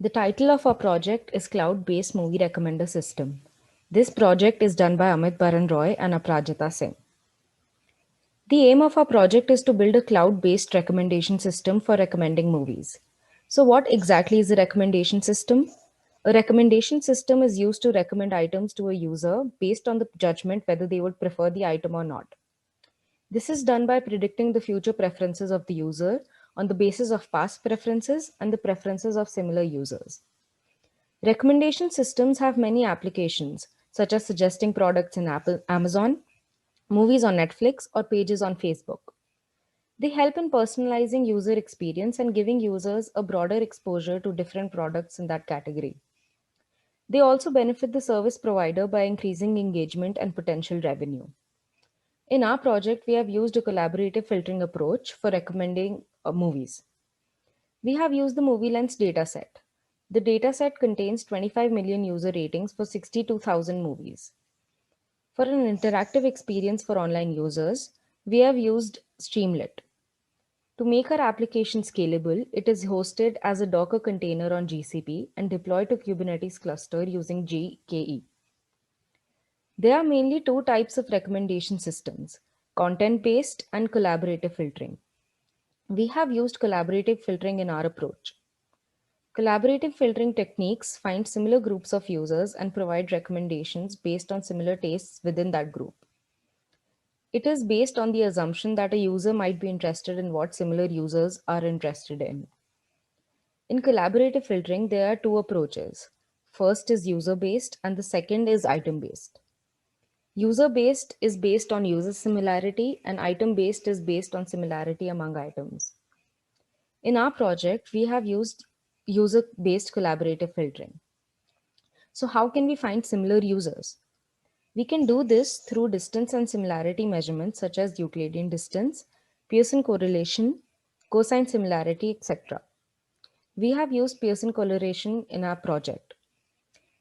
The title of our project is Cloud-Based Movie Recommender System. This project is done by Amit Baran Roy and Aprajita Singh. The aim of our project is to build a cloud-based recommendation system for recommending movies. So what exactly is a recommendation system? A recommendation system is used to recommend items to a user based on the judgment whether they would prefer the item or not. This is done by predicting the future preferences of the user on the basis of past preferences and the preferences of similar users. Recommendation systems have many applications, such as suggesting products in Amazon, movies on Netflix, or pages on Facebook. They help in personalizing user experience and giving users a broader exposure to different products in that category. They also benefit the service provider by increasing engagement and potential revenue. In our project, we have used a collaborative filtering approach for recommending movies. We have used the movie lens dataset. The dataset contains 25 million user ratings for 62,000 movies. For an interactive experience for online users, we have used Streamlit. To make our application scalable, it is hosted as a Docker container on GCP and deployed to Kubernetes cluster using GKE. There are mainly two types of recommendation systems, content-based and collaborative filtering. We have used collaborative filtering in our approach. Collaborative filtering techniques find similar groups of users and provide recommendations based on similar tastes within that group. It is based on the assumption that a user might be interested in what similar users are interested in. In collaborative filtering, there are two approaches. First is user-based and the second is item-based. User-based is based on user similarity and item-based is based on similarity among items. In our project, we have used user-based collaborative filtering. So how can we find similar users? We can do this through distance and similarity measurements such as Euclidean distance, Pearson correlation, cosine similarity, etc. We have used Pearson correlation in our project.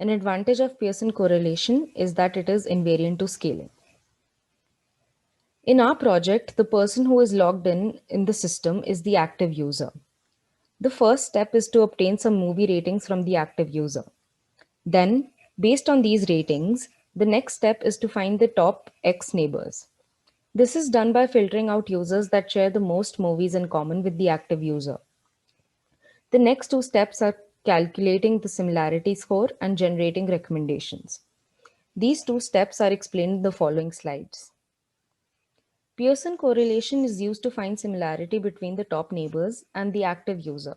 An advantage of Pearson correlation is that it is invariant to scaling. In our project, the person who is logged in the system is the active user. The first step is to obtain some movie ratings from the active user. Then, based on these ratings, the next step is to find the top X neighbors. This is done by filtering out users that share the most movies in common with the active user. The next two steps are calculating the similarity score and generating recommendations. These two steps are explained in the following slides. Pearson correlation is used to find similarity between the top neighbors and the active user.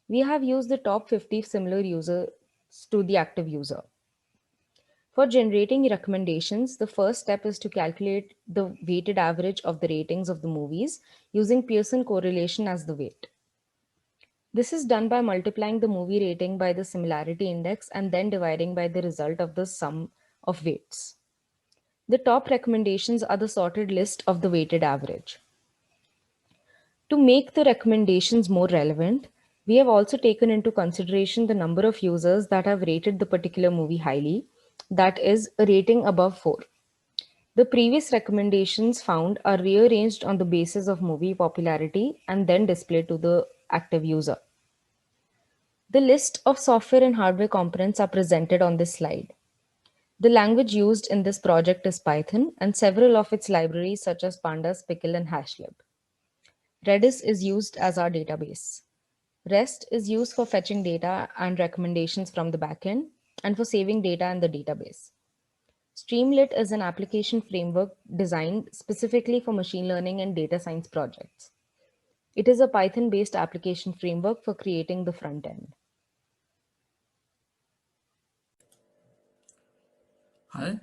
We have used the top 50 similar users to the active user. For generating recommendations, the first step is to calculate the weighted average of the ratings of the movies using Pearson correlation as the weight. This is done by multiplying the movie rating by the similarity index and then dividing by the result of the sum of weights. The top recommendations are the sorted list of the weighted average. To make the recommendations more relevant, we have also taken into consideration the number of users that have rated the particular movie highly, that is, a rating above 4. The previous recommendations found are rearranged on the basis of movie popularity and then displayed to the active user. The list of software and hardware components are presented on this slide. The language used in this project is Python, and several of its libraries such as Pandas, Pickle, and Hashlib. Redis is used as our database. REST is used for fetching data and recommendations from the backend and for saving data in the database. Streamlit is an application framework designed specifically for machine learning and data science projects. It is a Python-based application framework for creating the front end. Hi,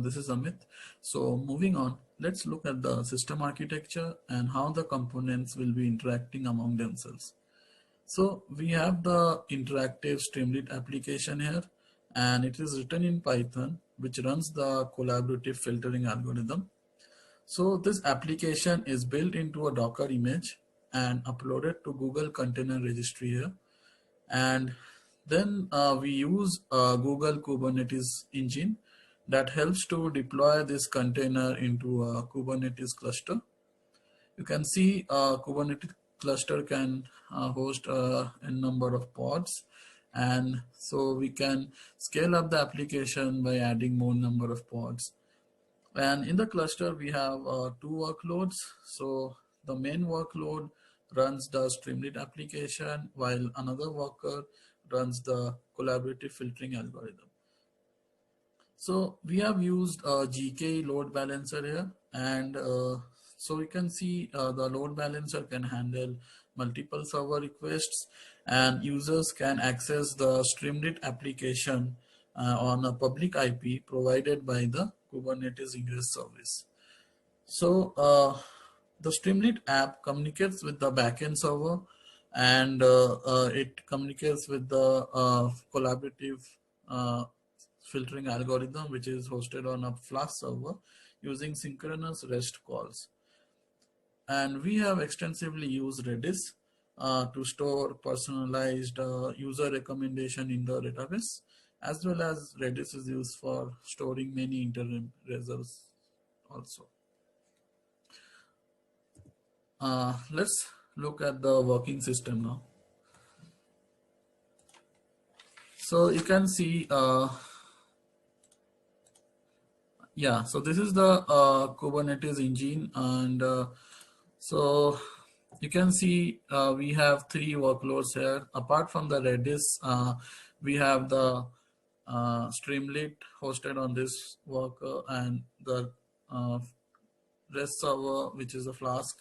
this is Amit. So moving on, let's look at the system architecture and how the components will be interacting among themselves. So we have the interactive Streamlit application here, and it is written in Python, which runs the collaborative filtering algorithm. So this application is built into a Docker image and uploaded to Google Container Registry here. And then we use Google Kubernetes engine that helps to deploy this container into a Kubernetes cluster. You can see Kubernetes cluster can host a number of pods, And so we can scale up the application by adding more number of pods. And in the cluster, we have two workloads. So the main workload runs the Streamlit application, while another worker runs the collaborative filtering algorithm. So we have used a GKE load balancer here, and so we can see the load balancer can handle multiple server requests, and users can access the Streamlit application on a public IP provided by the Kubernetes Ingress service. So the Streamlit app communicates with the backend server, and it communicates with the collaborative uh, filtering algorithm, which is hosted on a Flask server using synchronous REST calls. And we have extensively used Redis to store personalized user recommendation in the database, as well as Redis is used for storing many interim results also. Let's look at the working system now. So you can see, yeah, so this is the Kubernetes engine, and so you can see we have three workloads here. Apart from the Redis, we have the Streamlit hosted on this worker, and the REST server, which is a Flask,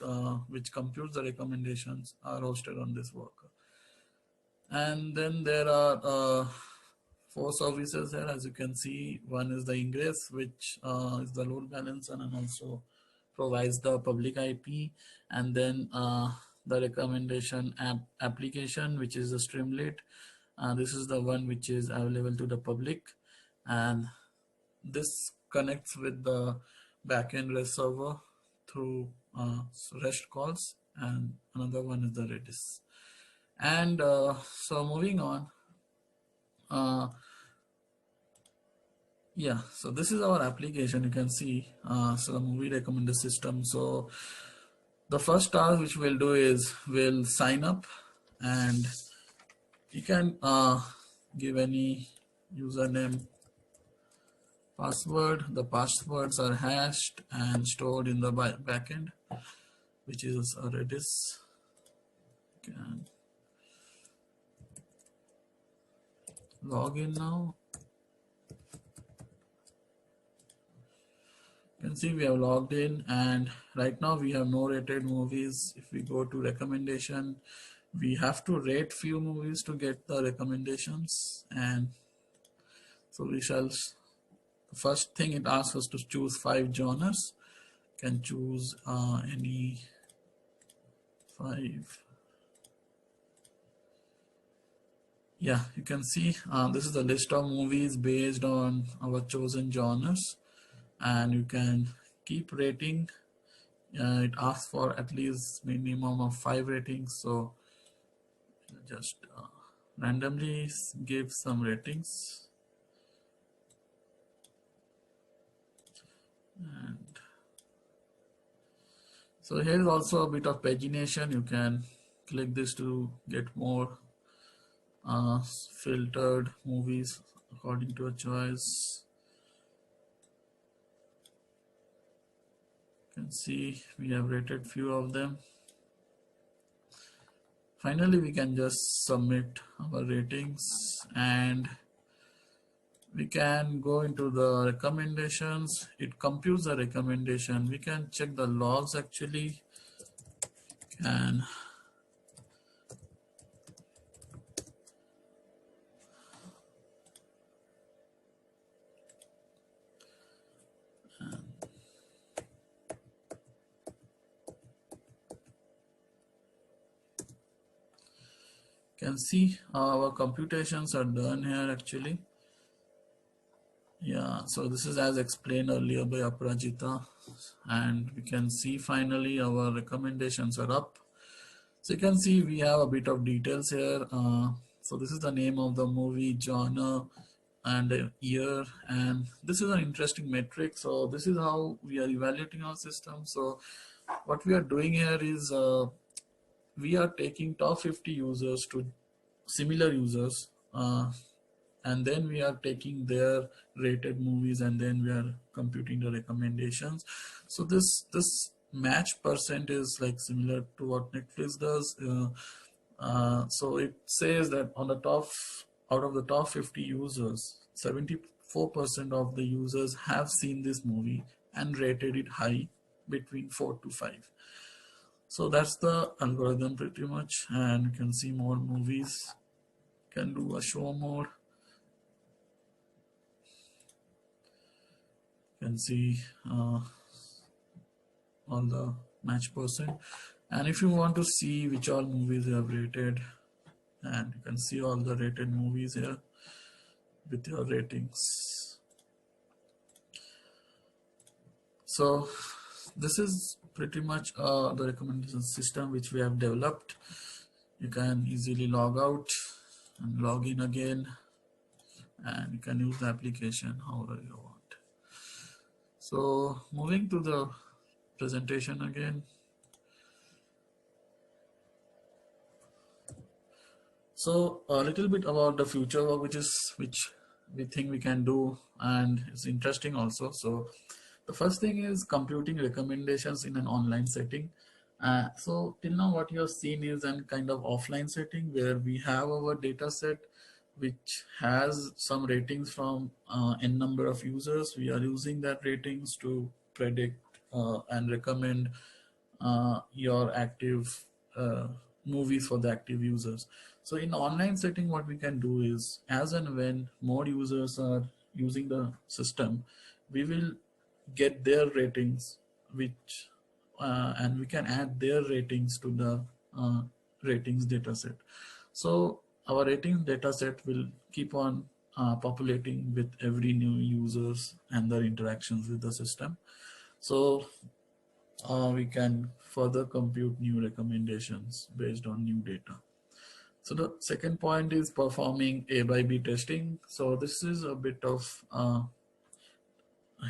which computes the recommendations, are hosted on this worker. And then there are four services here, as you can see. One is the Ingress, which is the load balancer and also provides the public IP. And then the recommendation application, which is the Streamlit. This is the one which is available to the public. And this connects with the backend REST server through REST calls. And another one is the Redis. And so moving on, yeah, so this is our application. You can see so the movie recommender system. So the first task which we'll do is we'll sign up, and you can give any username, password. The passwords are hashed and stored in the backend, which is a Redis. You can log in now. You can see we have logged in, and right now we have no rated movies. If we go to recommendation, we have to rate few movies to get the recommendations. And so we shall, the first thing it asks us to choose 5 genres. You can choose any 5. Yeah, you can see this is the list of movies based on our chosen genres, and you can keep rating. It asks for at least minimum of 5 ratings, so just randomly give some ratings. And so here is also a bit of pagination. You can click this to get more filtered movies according to a choice. You can see we have rated few of them. Finally, we can just submit our ratings, and we can go into the recommendations. It computes the recommendation. We can check the logs actually. And can see our computations are done here actually. Yeah, so this is as explained earlier by Aparajita, and we can see finally our recommendations are up. So you can see we have a bit of details here. So this is the name of the movie, genre, and the year, and this is an interesting metric. So this is how we are evaluating our system. So what we are doing here is we are taking top 50 users to similar users uh, and then we are taking their rated movies and then we are computing the recommendations. So this match percent is like similar to what Netflix does. So it says that on the top, out of the top 50 users, 74% of the users have seen this movie and rated it high, between 4 to 5. So that's the algorithm pretty much, and you can see more movies, can do a show mode, you can see all the match percent, and if you want to see which all movies you have rated, and you can see all the rated movies here with your ratings. So this is pretty much the recommendation system which we have developed. You can easily log out and log in again, and you can use the application however you want. So moving to the presentation again. So a little bit about the future work which we think we can do, and it's interesting also. So the first thing is computing recommendations in an online setting. So till now what you have seen is a kind of offline setting where we have our data set which has some ratings from n number of users. We are using that ratings to predict and recommend your active movies for the active users. So in online setting, what we can do is, as and when more users are using the system, we will get their ratings, which and we can add their ratings to the ratings dataset. So our ratings dataset will keep on populating with every new users and their interactions with the system. So we can further compute new recommendations based on new data. So the second point is performing A by B testing. So this is a bit of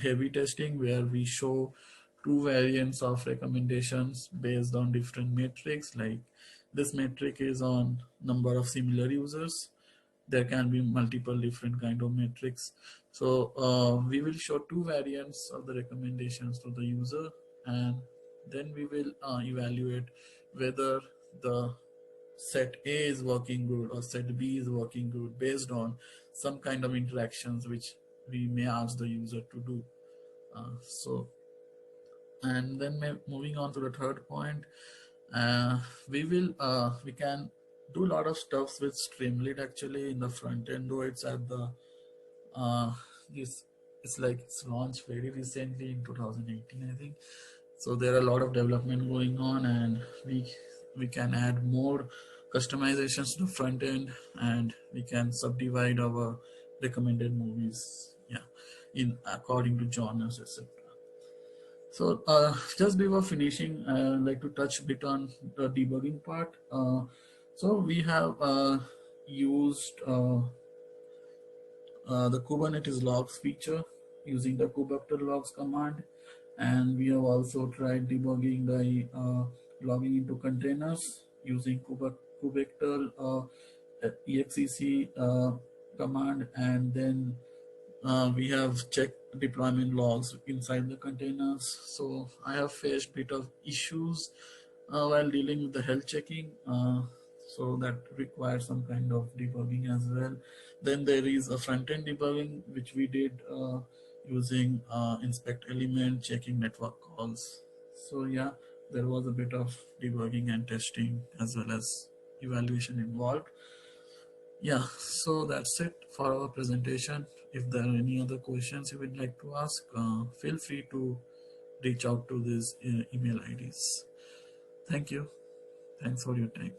heavy testing where we show two variants of recommendations based on different metrics. Like this metric is on number of similar users. There can be multiple different kind of metrics. So we will show two variants of the recommendations to the user, and then we will evaluate whether the set A is working good or set B is working good based on some kind of interactions which we may ask the user to do. And then moving on to the third point, we can do a lot of stuff with Streamlit actually in the front end, though it's at the this it's launched very recently in 2018, I think. So there are a lot of development going on, and we can add more customizations to the front end, and we can subdivide our recommended movies, yeah, in according to genres, etc. So just before finishing, I'd like to touch a bit on the debugging part. So we have used the Kubernetes logs feature using the kubectl logs command, and we have also tried debugging the logging into containers using kubectl exec command, and then we have checked deployment logs inside the containers. So I have faced bit of issues while dealing with the health checking. So that requires some kind of debugging as well. Then there is a front-end debugging which we did using inspect element, checking network calls. So yeah, there was a bit of debugging and testing as well as evaluation involved. Yeah, so that's it for our presentation. If there are any other questions you would like to ask, feel free to reach out to these email IDs. Thank you. Thanks for your time.